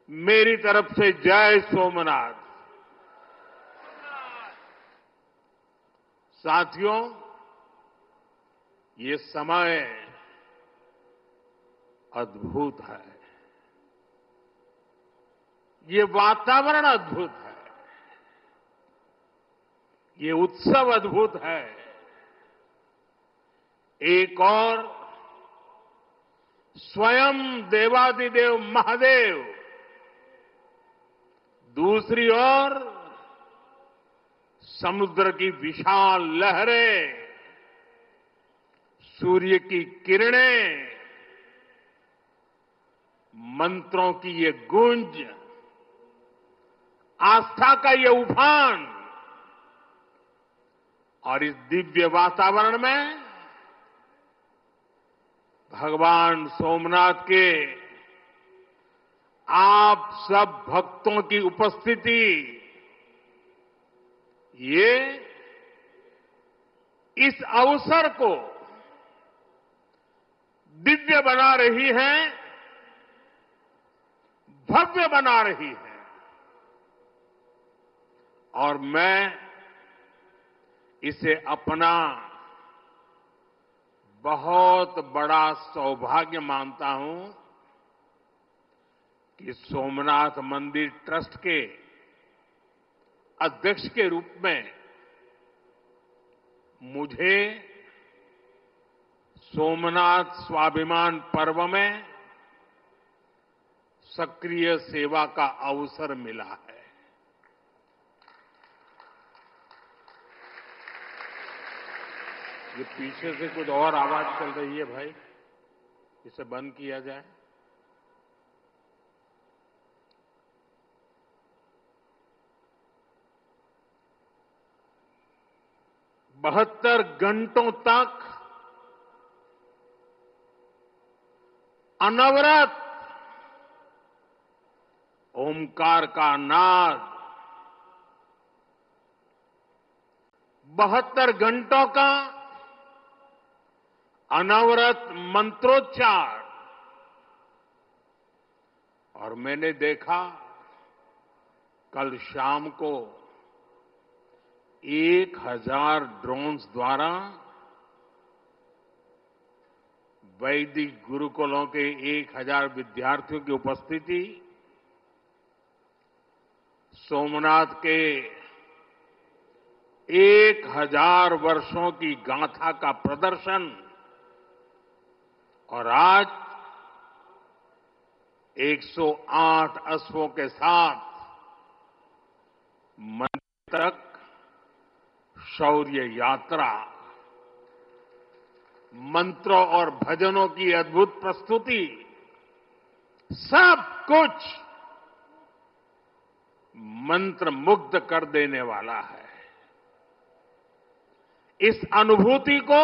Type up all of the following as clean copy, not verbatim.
मेरी तरफ से जय सोमनाथ। साथियों, ये समय अद्भुत है, ये वातावरण अद्भुत है, ये उत्सव अद्भुत है। एक और स्वयं देवादिदेव महादेव, दूसरी ओर समुद्र की विशाल लहरें, सूर्य की किरणें, मंत्रों की ये गूंज, आस्था का ये उफान, और इस दिव्य वातावरण में भगवान सोमनाथ के आप सब भक्तों की उपस्थिति, ये इस अवसर को दिव्य बना रही है, भव्य बना रही है। और मैं इसे अपना बहुत बड़ा सौभाग्य मानता हूं कि सोमनाथ मंदिर ट्रस्ट के अध्यक्ष के रूप में मुझे सोमनाथ स्वाभिमान पर्व में सक्रिय सेवा का अवसर मिला है। ये पीछे से कुछ और आवाज चल रही है भाई, इसे बंद किया जाए। बहत्तर घंटों तक अनवरत ओमकार का नाद, 72 घंटों का अनवरत मंत्रोच्चार, और मैंने देखा कल शाम को 1000 ड्रोन्स द्वारा वैदिक गुरुकुलों के 1000 विद्यार्थियों की उपस्थिति, सोमनाथ के 1000 वर्षों की गाथा का प्रदर्शन, और आज 108 अश्वों के साथ मंदिर तक शौर्य यात्रा, मंत्रों और भजनों की अद्भुत प्रस्तुति, सब कुछ मंत्र मुग्ध कर देने वाला है। इस अनुभूति को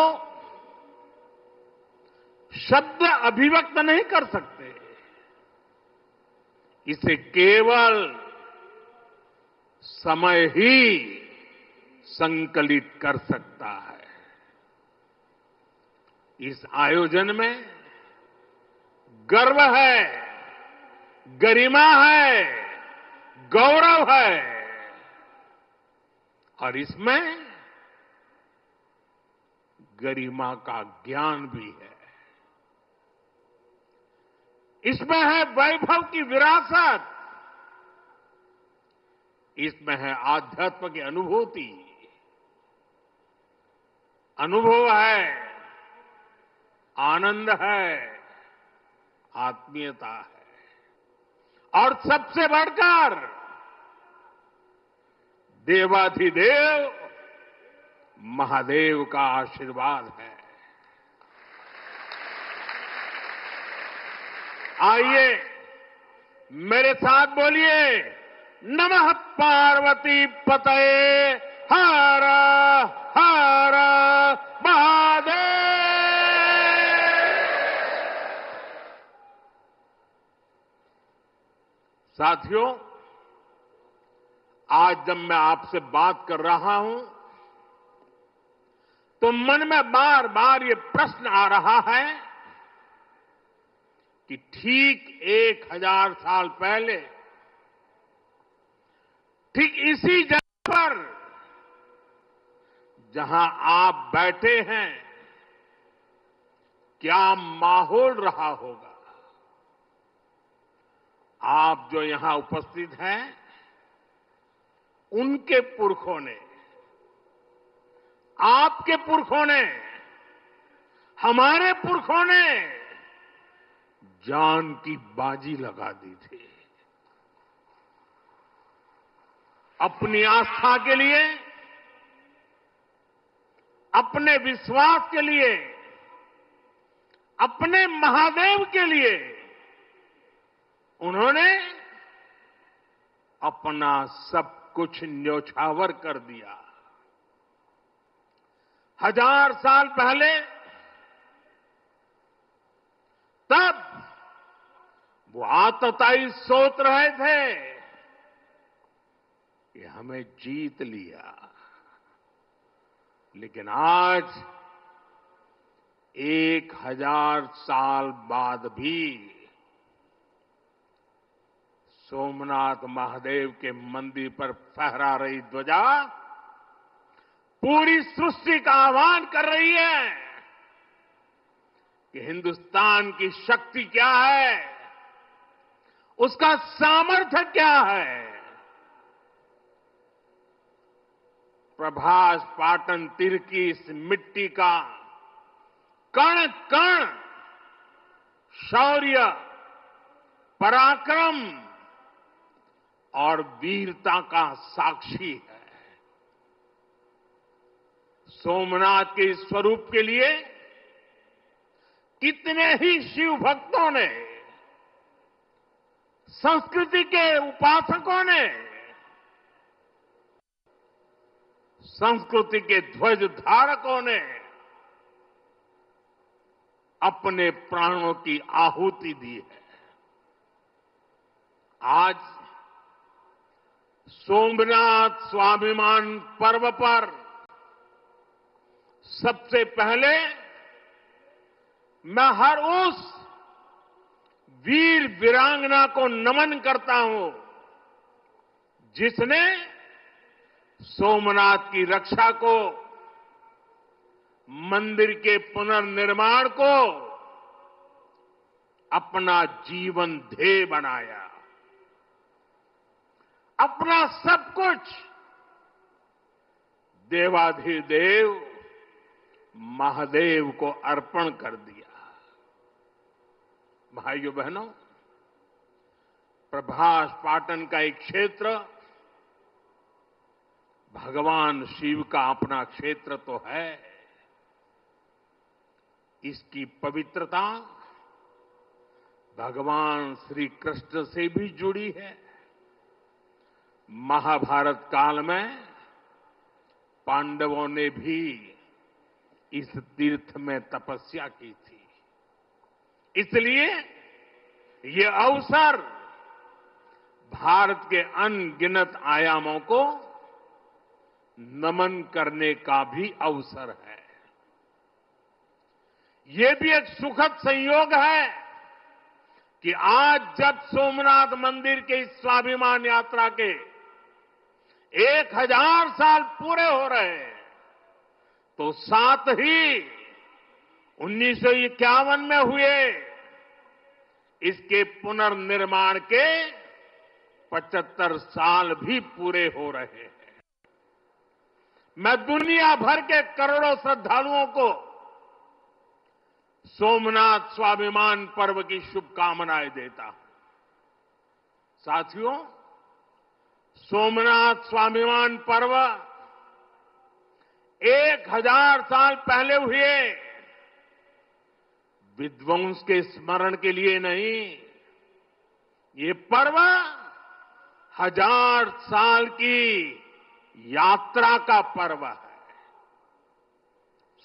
शब्द अभिव्यक्त नहीं कर सकते, इसे केवल समय ही संकलित कर सकता है। इस आयोजन में गर्व है, गरिमा है, गौरव है, और इसमें गरिमा का ज्ञान भी है। इसमें है वैभव की विरासत, इसमें है आध्यात्म की अनुभूति, अनुभव है, आनंद है, आत्मीयता है, और सबसे बढ़कर देवाधिदेव महादेव का आशीर्वाद है। आइए मेरे साथ बोलिए, नमः पार्वती पतये हर हर महादेव। साथियों, आज जब मैं आपसे बात कर रहा हूं तो मन में बार बार ये प्रश्न आ रहा है कि ठीक 1000 साल पहले ठीक इसी जगह पर जहां आप बैठे हैं क्या माहौल रहा होगा। आप जो यहां उपस्थित हैं उनके पुरखों ने, आपके पुरखों ने, हमारे पुरखों ने जान की बाजी लगा दी थी अपनी आस्था के लिए, अपने विश्वास के लिए, अपने महादेव के लिए। उन्होंने अपना सब कुछ न्योछावर कर दिया। 1000 साल पहले तब वो आतताई सोच रहे थे कि हमें जीत लिया, लेकिन आज 1000 साल बाद भी सोमनाथ महादेव के मंदिर पर फहरा रही ध्वजा पूरी सृष्टि का आह्वान कर रही है कि हिंदुस्तान की शक्ति क्या है, उसका सामर्थ्य क्या है। प्रभास पाटन तीर की इस मिट्टी का कण कण शौर्य, पराक्रम और वीरता का साक्षी है। सोमनाथ के इस स्वरूप के लिए कितने ही शिव भक्तों ने, संस्कृति के उपासकों ने, संस्कृति के ध्वज धारकों ने अपने प्राणों की आहुति दी है। आज सोमनाथ स्वाभिमान पर्व पर सबसे पहले मैं हर उस वीर वीरांगना को नमन करता हूं जिसने सोमनाथ की रक्षा को, मंदिर के पुनर्निर्माण को अपना जीवन ध्येय बनाया, अपना सब कुछ देवाधिदेव महादेव को अर्पण कर दिया। भाइयों बहनों, प्रभास पाटन का एक क्षेत्र भगवान शिव का अपना क्षेत्र तो है। इसकी पवित्रता भगवान श्री कृष्ण से भी जुड़ी है। महाभारत काल में पांडवों ने भी इस तीर्थ में तपस्या की थी। इसलिए ये अवसर भारत के अनगिनत आयामों को नमन करने का भी अवसर है। ये भी एक सुखद संयोग है कि आज जब सोमनाथ मंदिर के इस स्वाभिमान यात्रा के 1000 साल पूरे हो रहे हैं, तो साथ ही 1951 में हुए इसके पुनर्निर्माण के 75 साल भी पूरे हो रहे हैं। मैं दुनिया भर के करोड़ों श्रद्धालुओं को सोमनाथ स्वाभिमान पर्व की शुभकामनाएं देता हूं। साथियों, सोमनाथ स्वाभिमान पर्व 1000 साल पहले हुए विध्वंस के स्मरण के लिए नहीं, ये पर्व 1000 साल की यात्रा का पर्व है।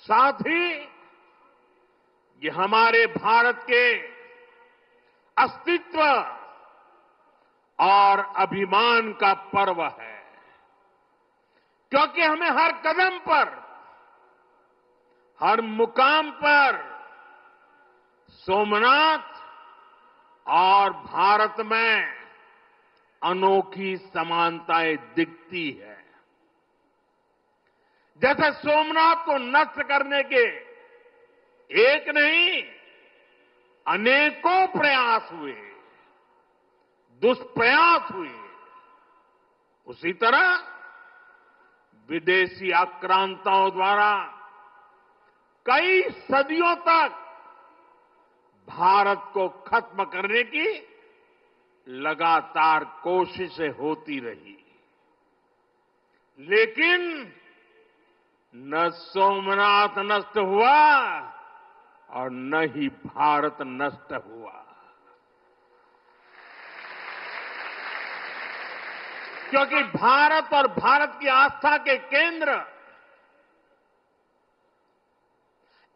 साथ ही ये हमारे भारत के अस्तित्व और अभिमान का पर्व है, क्योंकि हमें हर कदम पर, हर मुकाम पर सोमनाथ और भारत में अनोखी समानताएं दिखती है। जैसे सोमनाथ को नष्ट करने के एक नहीं अनेकों प्रयास हुए, दुष्प्रयास हुए, उसी तरह विदेशी आक्रांताओं द्वारा कई सदियों तक भारत को खत्म करने की लगातार कोशिशें होती रही, लेकिन न सोमनाथ नष्ट हुआ और न ही भारत नष्ट हुआ, क्योंकि भारत और भारत की आस्था के केंद्र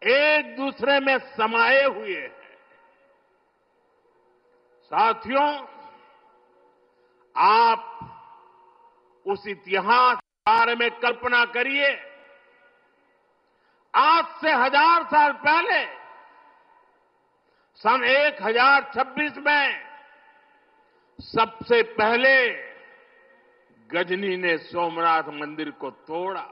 एक दूसरे में समाये हुए हैं। साथियों, आप उस इतिहास के बारे में कल्पना करिए। आज से 1000 साल पहले सन 1026 में सबसे पहले गजनी ने सोमनाथ मंदिर को तोड़ा।